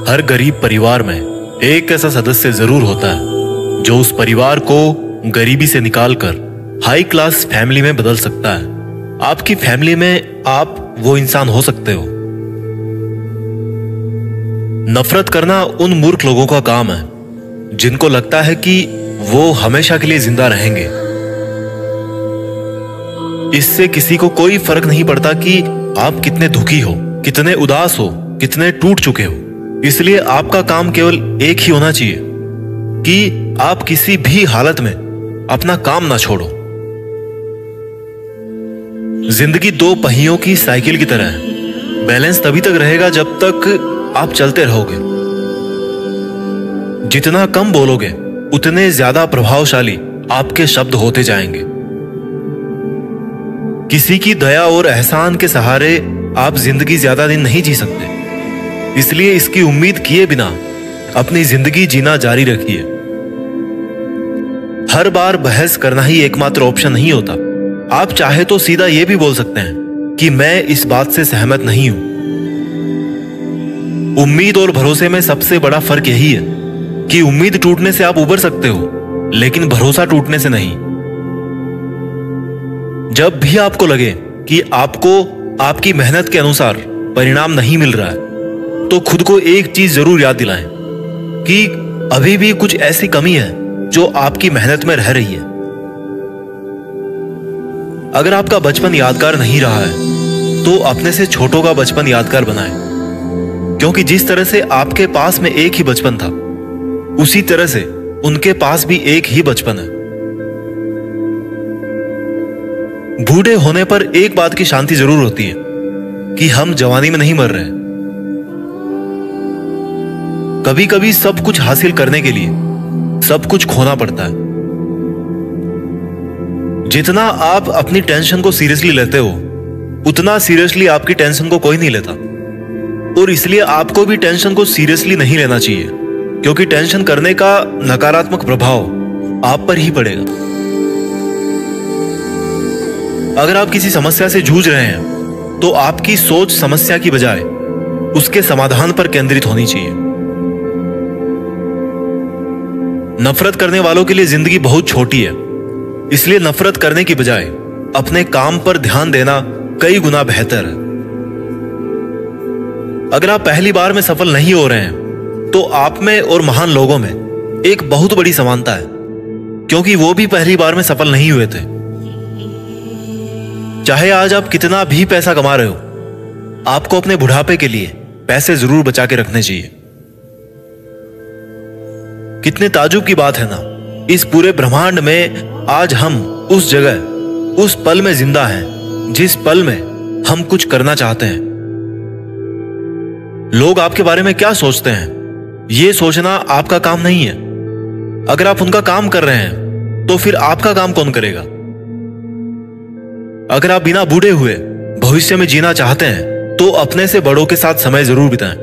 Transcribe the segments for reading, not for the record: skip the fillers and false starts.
हर गरीब परिवार में एक ऐसा सदस्य जरूर होता है जो उस परिवार को गरीबी से निकालकर हाई क्लास फैमिली में बदल सकता है। आपकी फैमिली में आप वो इंसान हो सकते हो। नफरत करना उन मूर्ख लोगों का काम है जिनको लगता है कि वो हमेशा के लिए जिंदा रहेंगे। इससे किसी को कोई फर्क नहीं पड़ता कि आप कितने दुखी हो, कितने उदास हो, कितने टूट चुके हो। इसलिए आपका काम केवल एक ही होना चाहिए कि आप किसी भी हालत में अपना काम ना छोड़ो। जिंदगी दो पहियों की साइकिल की तरह है। बैलेंस तभी तक रहेगा जब तक आप चलते रहोगे। जितना कम बोलोगे उतने ज्यादा प्रभावशाली आपके शब्द होते जाएंगे। किसी की दया और एहसान के सहारे आप जिंदगी ज्यादा दिन नहीं जी सकते। इसलिए इसकी उम्मीद किए बिना अपनी जिंदगी जीना जारी रखिए। हर बार बहस करना ही एकमात्र ऑप्शन नहीं होता। आप चाहे तो सीधा यह भी बोल सकते हैं कि मैं इस बात से सहमत नहीं हूं। उम्मीद और भरोसे में सबसे बड़ा फर्क यही है कि उम्मीद टूटने से आप उबर सकते हो, लेकिन भरोसा टूटने से नहीं। जब भी आपको लगे कि आपको आपकी मेहनत के अनुसार परिणाम नहीं मिल रहा है, तो खुद को एक चीज जरूर याद दिलाएं कि अभी भी कुछ ऐसी कमी है जो आपकी मेहनत में रह रही है। अगर आपका बचपन यादगार नहीं रहा है तो अपने से छोटों का बचपन यादगार बनाएं, क्योंकि जिस तरह से आपके पास में एक ही बचपन था, उसी तरह से उनके पास भी एक ही बचपन है। बूढ़े होने पर एक बात की शांति जरूर होती है कि हम जवानी में नहीं मर रहे। कभी कभी सब कुछ हासिल करने के लिए सब कुछ खोना पड़ता है। जितना आप अपनी टेंशन को सीरियसली लेते हो, उतना सीरियसली आपकी टेंशन को कोई नहीं लेता। और इसलिए आपको भी टेंशन को सीरियसली नहीं लेना चाहिए, क्योंकि टेंशन करने का नकारात्मक प्रभाव आप पर ही पड़ेगा। अगर आप किसी समस्या से जूझ रहे हैं तो आपकी सोच समस्या की बजाय उसके समाधान पर केंद्रित होनी चाहिए। नफरत करने वालों के लिए जिंदगी बहुत छोटी है, इसलिए नफरत करने की बजाय अपने काम पर ध्यान देना कई गुना बेहतर है। अगर आप पहली बार में सफल नहीं हो रहे हैं तो आप में और महान लोगों में एक बहुत बड़ी समानता है, क्योंकि वो भी पहली बार में सफल नहीं हुए थे। चाहे आज आप कितना भी पैसा कमा रहे हो, आपको अपने बुढ़ापे के लिए पैसे जरूर बचा के रखने चाहिए। कितने ताजुब की बात है ना, इस पूरे ब्रह्मांड में आज हम उस जगह, उस पल में जिंदा हैं जिस पल में हम कुछ करना चाहते हैं। लोग आपके बारे में क्या सोचते हैं, यह सोचना आपका काम नहीं है। अगर आप उनका काम कर रहे हैं तो फिर आपका काम कौन करेगा? अगर आप बिना बूढ़े हुए भविष्य में जीना चाहते हैं तो अपने से बड़ों के साथ समय जरूर बिताएं,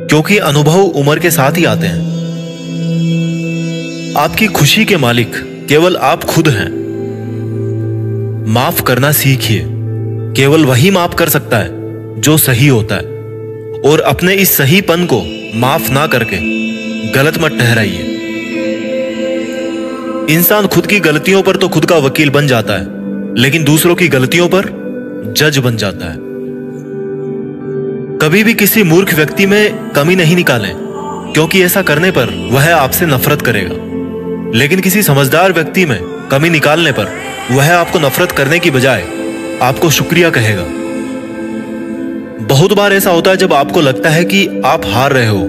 क्योंकि अनुभव उम्र के साथ ही आते हैं। आपकी खुशी के मालिक केवल आप खुद हैं। माफ करना सीखिए। केवल वही माफ कर सकता है जो सही होता है, और अपने इस सहीपन को माफ ना करके गलत मत ठहराइए। इंसान खुद की गलतियों पर तो खुद का वकील बन जाता है, लेकिन दूसरों की गलतियों पर जज बन जाता है। कभी भी किसी मूर्ख व्यक्ति में कमी नहीं निकालें, क्योंकि ऐसा करने पर वह आपसे नफरत करेगा। लेकिन किसी समझदार व्यक्ति में कमी निकालने पर वह आपको नफरत करने की बजाय आपको शुक्रिया कहेगा। बहुत बार ऐसा होता है जब आपको लगता है कि आप हार रहे हो,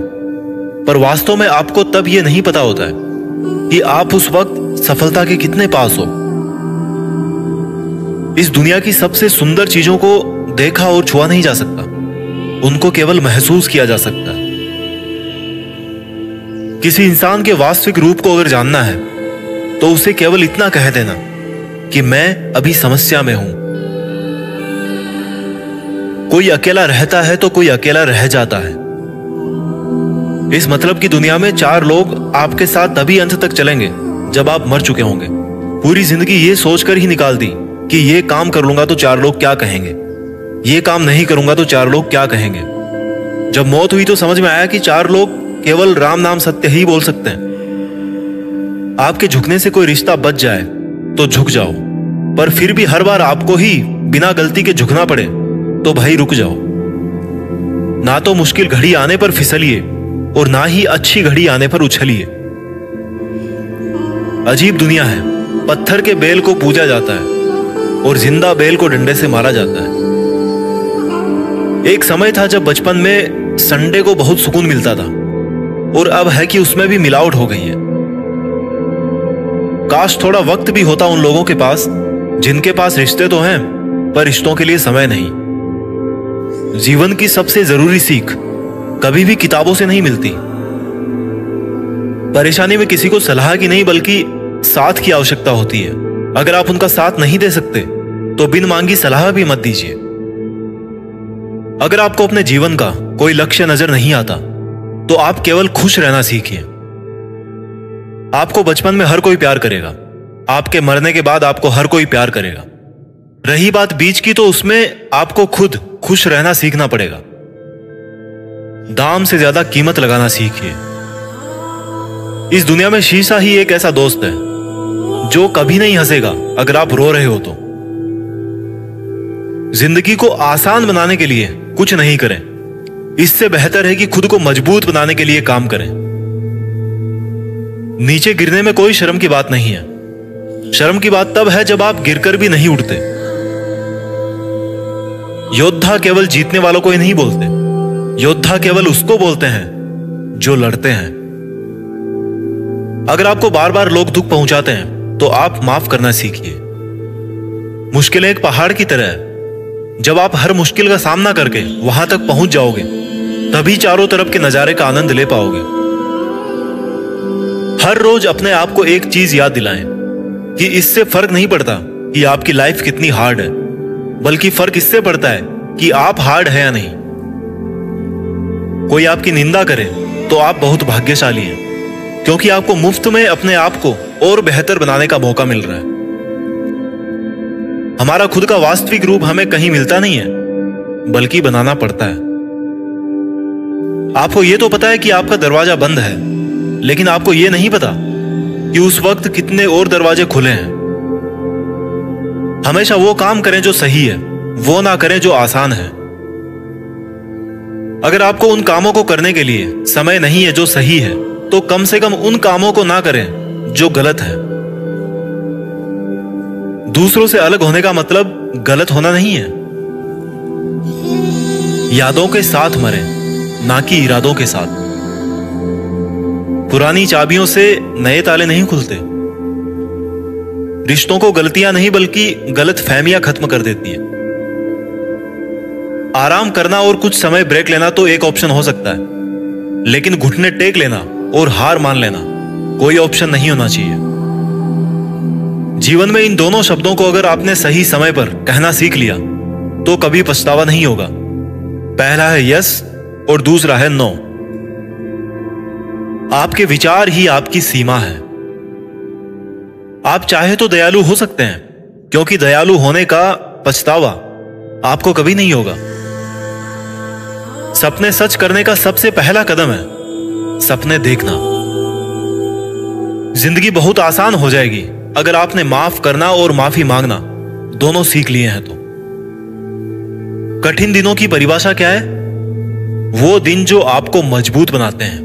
पर वास्तव में आपको तब यह नहीं पता होता है कि आप उस वक्त सफलता के कितने पास हो। इस दुनिया की सबसे सुंदर चीजों को देखा और छुआ नहीं जा सकता, उनको केवल महसूस किया जा सकता है। किसी इंसान के वास्तविक रूप को अगर जानना है तो उसे केवल इतना कह देना कि मैं अभी समस्या में हूं। कोई अकेला रहता है तो कोई अकेला रह जाता है। इस मतलब की दुनिया में 4 लोग आपके साथ तभी अंत तक चलेंगे जब आप मर चुके होंगे। पूरी जिंदगी ये सोचकर ही निकाल दी कि ये काम कर लूंगा तो 4 लोग क्या कहेंगे, ये काम नहीं करूंगा तो 4 लोग क्या कहेंगे। जब मौत हुई तो समझ में आया कि 4 लोग केवल राम नाम सत्य ही बोल सकते हैं। आपके झुकने से कोई रिश्ता बच जाए तो झुक जाओ, पर फिर भी हर बार आपको ही बिना गलती के झुकना पड़े तो भाई रुक जाओ। ना तो मुश्किल घड़ी आने पर फिसलिए और ना ही अच्छी घड़ी आने पर उछलिए। अजीब दुनिया है, पत्थर के बेल को पूजा जाता है और जिंदा बेल को डंडे से मारा जाता है। एक समय था जब बचपन में संडे को बहुत सुकून मिलता था, और अब है कि उसमें भी मिलावट हो गई है। काश थोड़ा वक्त भी होता उन लोगों के पास जिनके पास रिश्ते तो हैं पर रिश्तों के लिए समय नहीं। जीवन की सबसे जरूरी सीख कभी भी किताबों से नहीं मिलती। परेशानी में किसी को सलाह की नहीं बल्कि साथ की आवश्यकता होती है। अगर आप उनका साथ नहीं दे सकते तो बिन मांगी सलाह भी मत दीजिए। अगर आपको अपने जीवन का कोई लक्ष्य नजर नहीं आता तो आप केवल खुश रहना सीखिए। आपको बचपन में हर कोई प्यार करेगा, आपके मरने के बाद आपको हर कोई प्यार करेगा। रही बात बीच की तो उसमें आपको खुद खुश रहना सीखना पड़ेगा। दाम से ज्यादा कीमत लगाना सीखिए। इस दुनिया में शीशा ही एक ऐसा दोस्त है जो कभी नहीं हंसेगा अगर आप रो रहे हो तो। जिंदगी को आसान बनाने के लिए कुछ नहीं करें, इससे बेहतर है कि खुद को मजबूत बनाने के लिए काम करें। नीचे गिरने में कोई शर्म की बात नहीं है। शर्म की बात तब है जब आप गिरकर भी नहीं उठते। योद्धा केवल जीतने वालों को ही नहीं बोलते, योद्धा केवल उसको बोलते हैं जो लड़ते हैं। अगर आपको बार बार लोग दुख पहुंचाते हैं तो आप माफ करना सीखिए। मुश्किलें एक पहाड़ की तरह है, जब आप हर मुश्किल का सामना करके वहां तक पहुंच जाओगे तभी चारों तरफ के नजारे का आनंद ले पाओगे। हर रोज अपने आप को एक चीज याद दिलाएं कि इससे फर्क नहीं पड़ता कि आपकी लाइफ कितनी हार्ड है, बल्कि फर्क इससे पड़ता है कि आप हार्ड है या नहीं। कोई आपकी निंदा करे तो आप बहुत भाग्यशाली हैं, क्योंकि आपको मुफ्त में अपने आप को और बेहतर बनाने का मौका मिल रहा है। हमारा खुद का वास्तविक रूप हमें कहीं मिलता नहीं है, बल्कि बनाना पड़ता है। आपको यह तो पता है कि आपका दरवाजा बंद है, लेकिन आपको यह नहीं पता कि उस वक्त कितने और दरवाजे खुले हैं। हमेशा वो काम करें जो सही है, वो ना करें जो आसान है। अगर आपको उन कामों को करने के लिए समय नहीं है जो सही है, तो कम से कम उन कामों को ना करें जो गलत है। दूसरों से अलग होने का मतलब गलत होना नहीं है। यादों के साथ मरें, ना कि इरादों के साथ। पुरानी चाबियों से नए ताले नहीं खुलते। रिश्तों को गलतियां नहीं बल्कि गलत फहमियां खत्म कर देती है। आराम करना और कुछ समय ब्रेक लेना तो एक ऑप्शन हो सकता है, लेकिन घुटने टेक लेना और हार मान लेना कोई ऑप्शन नहीं होना चाहिए। जीवन में इन दोनों शब्दों को अगर आपने सही समय पर कहना सीख लिया तो कभी पछतावा नहीं होगा। पहला है यस और दूसरा है नो। आपके विचार ही आपकी सीमा है। आप चाहे तो दयालु हो सकते हैं, क्योंकि दयालु होने का पछतावा आपको कभी नहीं होगा। सपने सच करने का सबसे पहला कदम है सपने देखना। जिंदगी बहुत आसान हो जाएगी अगर आपने माफ करना और माफी मांगना दोनों सीख लिए हैं तो। कठिन दिनों की परिभाषा क्या है? वो दिन जो आपको मजबूत बनाते हैं।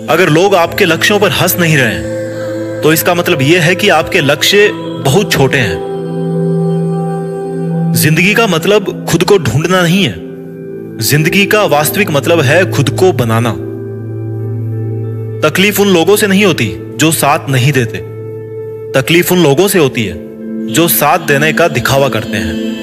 अगर लोग आपके लक्ष्यों पर हंस नहीं रहे हैं तो इसका मतलब यह है कि आपके लक्ष्य बहुत छोटे हैं। जिंदगी का मतलब खुद को ढूंढना नहीं है, जिंदगी का वास्तविक मतलब है खुद को बनाना। तकलीफ उन लोगों से नहीं होती जो साथ नहीं देते, तकलीफ उन लोगों से होती है जो साथ देने का दिखावा करते हैं।